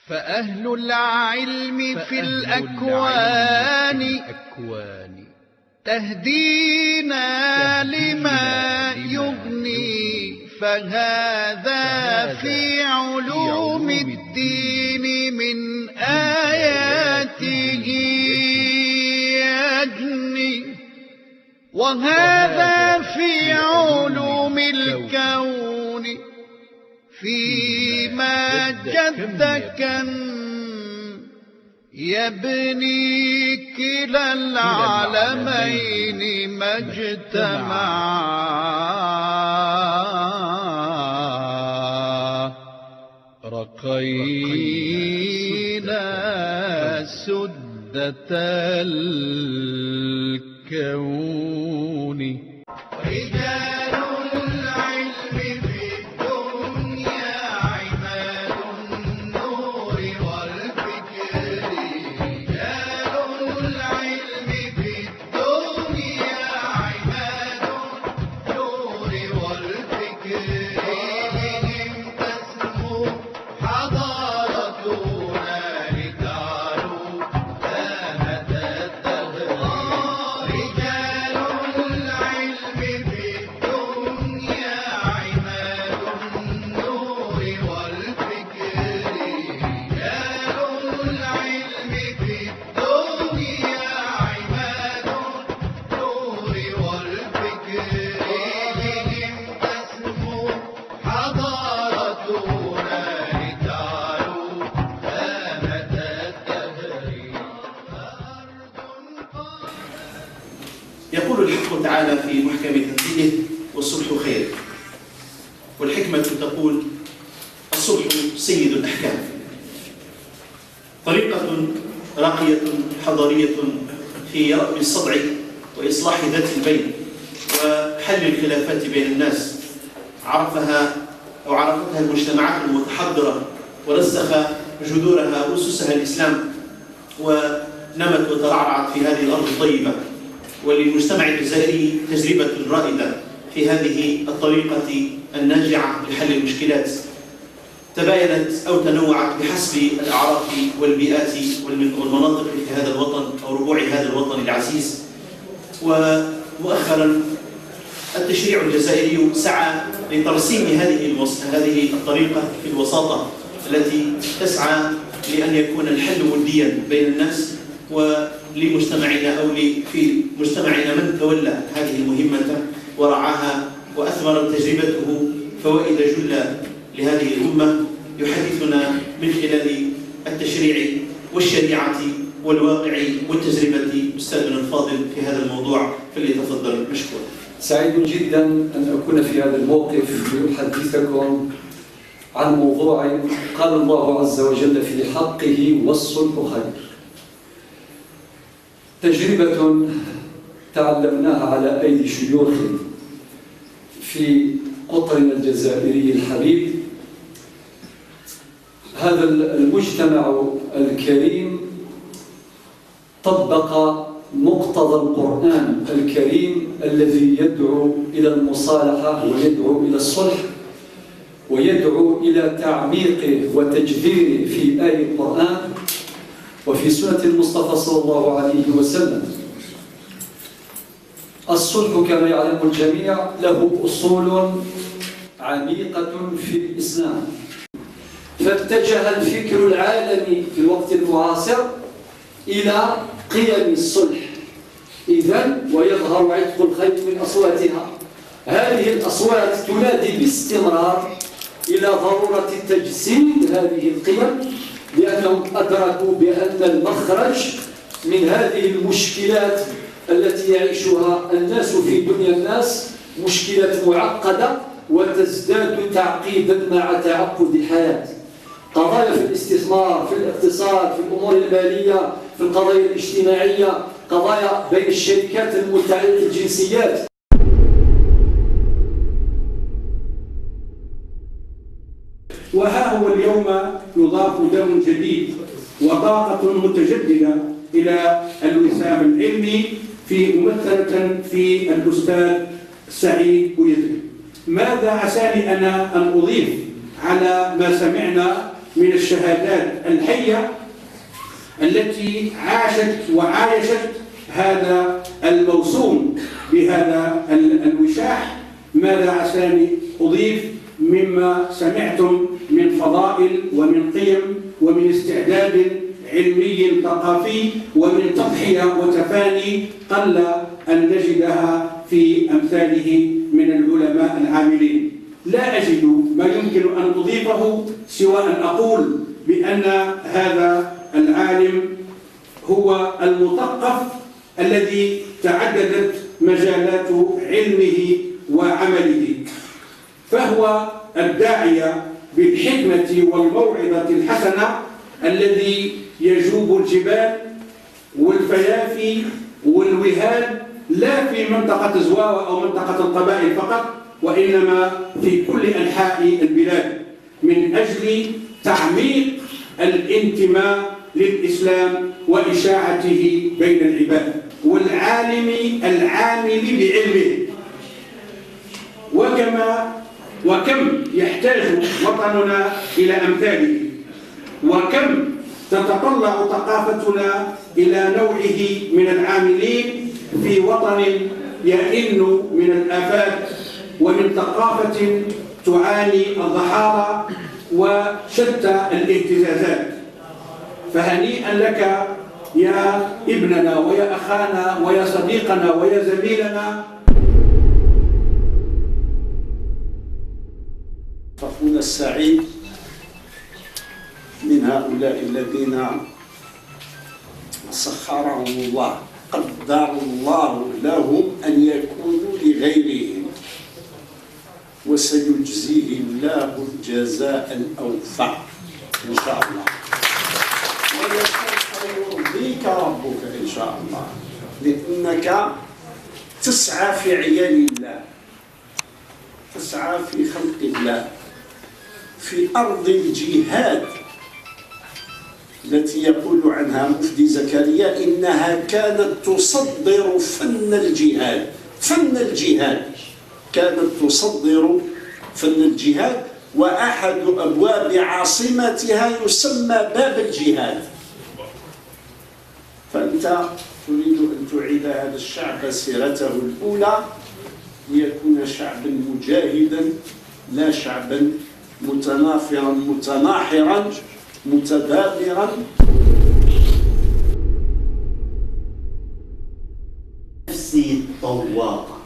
فأهل العلم في الأكوان تهدينا لما يغني، فهذا في علوم الدين من آياته يجني، وهذا في علوم الكون فيما جد كان يبني كلا العالمين ما اجتمعا، رقينا سدة الكون. رجال العلم في الدنيا عماد النور والفكر، رجال العلم في الدنيا عماد النور والفكر، بهم تسمو حضارتنا لتعلو دامت الدهر. رجال العلم في الدنيا عماد النور والفكر، رجال العلم في الدنيا عماد النور والفكر، بهم تسمو حضارتنا لتعلو دامت الدهر. يقول الحق تعالى في محكم تنزيله: والصلح خير. والحكمة تقول: الصلح سيد الأحكام. طريقة راقية حضارية في رأب الصدع وإصلاح ذات البين وحل الخلافات بين الناس، عرفتها المجتمعات المتحضرة ورسخ جذورها وأسسها الإسلام، ونمت وترعرعت في هذه الأرض الطيبة. وللمجتمع الجزائري تجربة رائدة في هذه الطريقة الناجعة لحل المشكلات، تباينت أو تنوعت بحسب الأعراف والبيئات والمناطق في هذا الوطن أو ربوع هذا الوطن العزيز. ومؤخرا التشريع الجزائري سعى لترسيم هذه الطريقة في الوساطة التي تسعى لأن يكون الحل وديا بين الناس، ولمجتمعنا أو في مجتمعنا من تولى هذه المهمة ورعاها وأثمرت تجربته فوائد جلة لهذه الأمة، يحدثنا من خلال التشريع والشريعة والواقع والتجربة أستاذنا الفاضل في هذا الموضوع، فليتفضل مشكور. سعيد جدا أن أكون في هذا الموقف لأحدثكم عن موضوع قال الله عز وجل في حقه: والصلح خير. تجربة تعلمناها على أيدي شيوخ في قطرنا الجزائري الحبيب. هذا المجتمع الكريم طبق مقتضى القرآن الكريم الذي يدعو إلى المصالحة ويدعو إلى الصلح ويدعو إلى تعميقه وتجذيره في آية القرآن وفي سنة المصطفى صلى الله عليه وسلم. الصلح كما يعلم الجميع له أصول عميقة في الإسلام، فاتجه الفكر العالمي في الوقت المعاصر إلى قيم الصلح. إذن ويظهر عتق الخيط من أصواتها. هذه الأصوات تنادي باستمرار إلى ضرورة تجسيد هذه القيم، لأنهم أدركوا بأن المخرج من هذه المشكلات التي يعيشها الناس في دنيا الناس مشكلات معقدة وتزداد تعقيدا مع تعقد الحياة. قضايا في الاستثمار، في الاقتصاد، في الأمور المالية، في القضايا الاجتماعية، قضايا بين الشركات المتعددة الجنسيات. وها هو اليوم يضاف دم جديد وطاقة متجددة إلى الوسام العلمي ممثلة في الأستاذ سعيد بويزيد. ماذا عساني أنا أن أضيف على ما سمعنا من الشهادات الحية التي عاشت وعايشت هذا الموسوم بهذا الوشاح. ماذا عساني أضيف مما سمعتم من فضائل ومن قيم ومن استعداد علمي ثقافي ومن تضحية وتفاني قل أن نجدها في أمثاله من العلماء العاملين. لا أجد ما يمكن أن أضيفه سوى أن أقول بأن هذا العالم هو المثقف الذي تعددت مجالات علمه وعمله، فهو الداعية بالحكمة والموعظة الحسنة الذي يجوب الجبال والفيافي والوهاد، لا في منطقة زواوة أو منطقة القبائل فقط، وإنما في كل أنحاء البلاد، من أجل تعميق الانتماء للإسلام وإشاعته بين العباد، والعالم العامل بعلمه. وكم يحتاج وطننا إلى أمثاله، وكم تتطلع ثقافتنا إلى نوعه من العاملين في وطن يئن من الآفات ومن ثقافة تعاني الضحارة وشتى الاهتزازات. فهنيئا لك يا ابننا ويا أخانا ويا صديقنا ويا زميلنا. أخونا السعيد من هؤلاء الذين سخرهم الله، قدر الله لهم أن يكونوا لغيرهم، وسيجزيه الله الجزاء الأوفى إن شاء الله، وسوف يرضيك ربك إن شاء الله، لأنك تسعى في عيال الله، تسعى في خلق الله، في أرض الجهاد التي يقول عنها مفدي زكريا إنها كانت تصدر فن الجهاد. فن الجهاد كانت تصدر فن الجهاد، وأحد أبواب عاصمتها يسمى باب الجهاد. فأنت تريد أن تعيد هذا الشعب سيرته الأولى ليكون شعبا مجاهدا، لا شعبا متنافرا متناحرا متدابرا. نفسي طواقة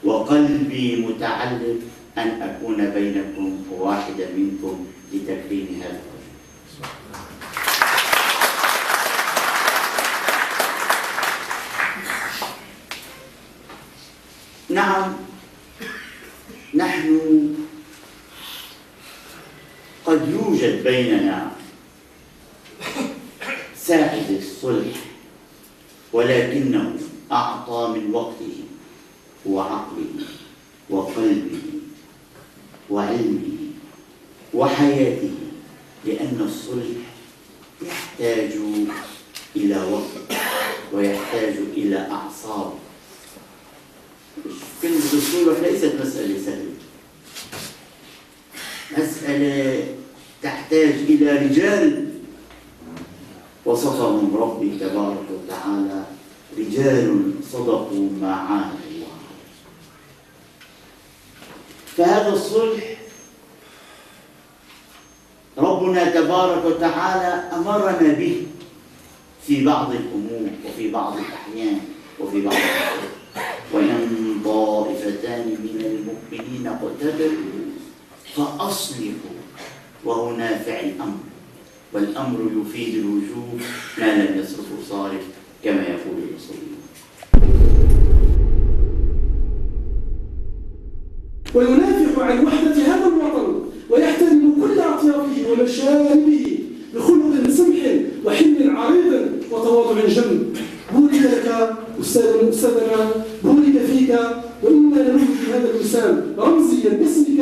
وقلبي متعلق أن أكون بينكم وواحدا منكم لتكريم هذا الرجل. نعم، نحن قد يوجد بيننا ساعد الصلح، ولكنه أعطى من وقته وعقله وقلبه وعلمه وحياته، لأن الصلح يحتاج إلى وقت ويحتاج إلى أعصاب. كلمة الصلح ليست مسألة سهلة، مسألة تحتاج إلى رجال وصفهم ربي تبارك وتعالى رجال صدقوا ما عاهدوا الله. فهذا الصلح ربنا تبارك وتعالى أمرنا به في بعض الأمور وفي بعض الأحيان وفي بعض الأحيان. وإن طائفتان من المؤمنين اقتتلوا فأصلحوا، وهنا فعل أمر، والأمر يفيد الوجوب ما لم يصرفه صارف كما يقول المصريون. وينافح عن وحدة هذا الوطن ويحترم كل أطيافه ومشاربه بخلق سمح وحلم عريض وتواضع جم. بورك لك أستاذنا، بورك فيك، وإنا ننوي هذا الوسام رمزيا باسمك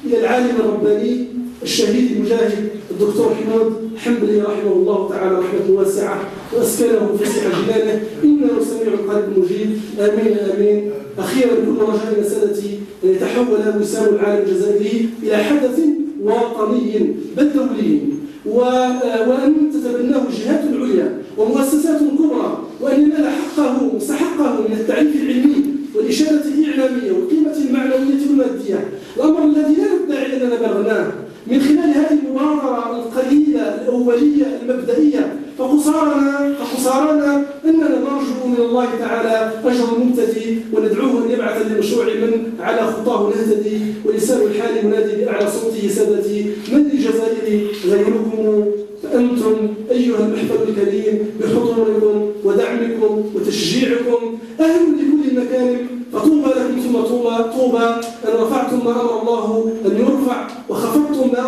إلى العالم الرباني الشهيد المجاهد الدكتور حمود حنبلي رحمه الله تعالى رحمة واسعة وأسكنه فسح جنانه، إنه سميع قريب مجيب. آمين آمين. أخيرا كل رجائنا سادتي أن يتحول وسام العالم الجزائري إلى حدث وطني بل دولي، وأن تتبناه الجهات العليا ومؤسسات كبرى، وأن ينال حقه مستحقه من التعريف العلمي والإشادة الإعلامية والقيمة المعنوية والمادية، الأمر الذي لا ندعي أننا بلغناه من خلال هذه المبادرة القليلة الأولية المبدئية. فخسارنا أننا نرجو من الله تعالى أجر المبتدي، وندعوه أن يبعث للمشروع من على خطاه نهتدي، ولسان الحال ينادي بأعلى صوته سادتي من الجزائر غيركم، فأنتم أيها المحفل الكريم بحضوركم ودعمكم وتشجيعكم أهل لكل المكارم، فطوبى لكم ثم طوبى أن رفعتم ما أمر الله أن يرفع، وخفضتم ما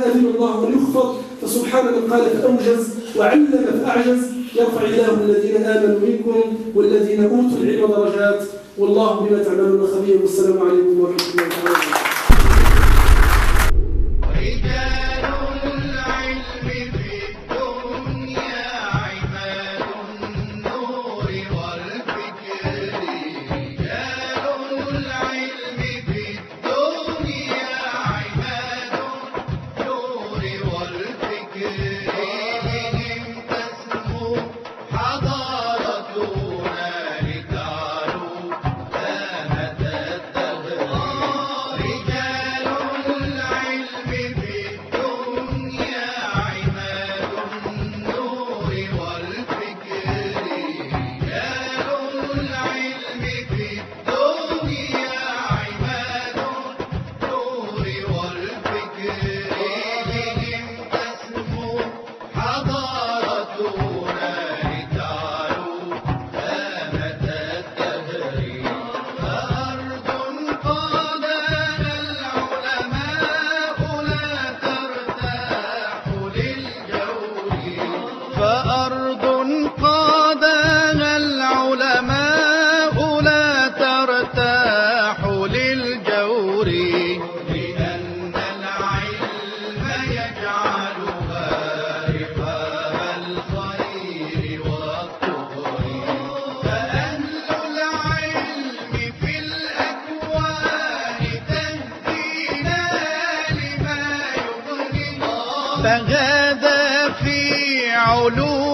أذن الله أن يخفض، فسبحان من قال فأوجز وعلم فأعجز. يرفع الله الذين آمنوا منكم والذين أوتوا العلم درجات، والله بما تعملون خبير. والسلام عليكم ورحمة الله وبركاته. فأرض قادها العلماء لا ترتاح للجور، لأن العلم يجعلها رحاب الخير والطهر. فأهل العلم في الأكوان تهدينا لما يغني، فهذا في علوم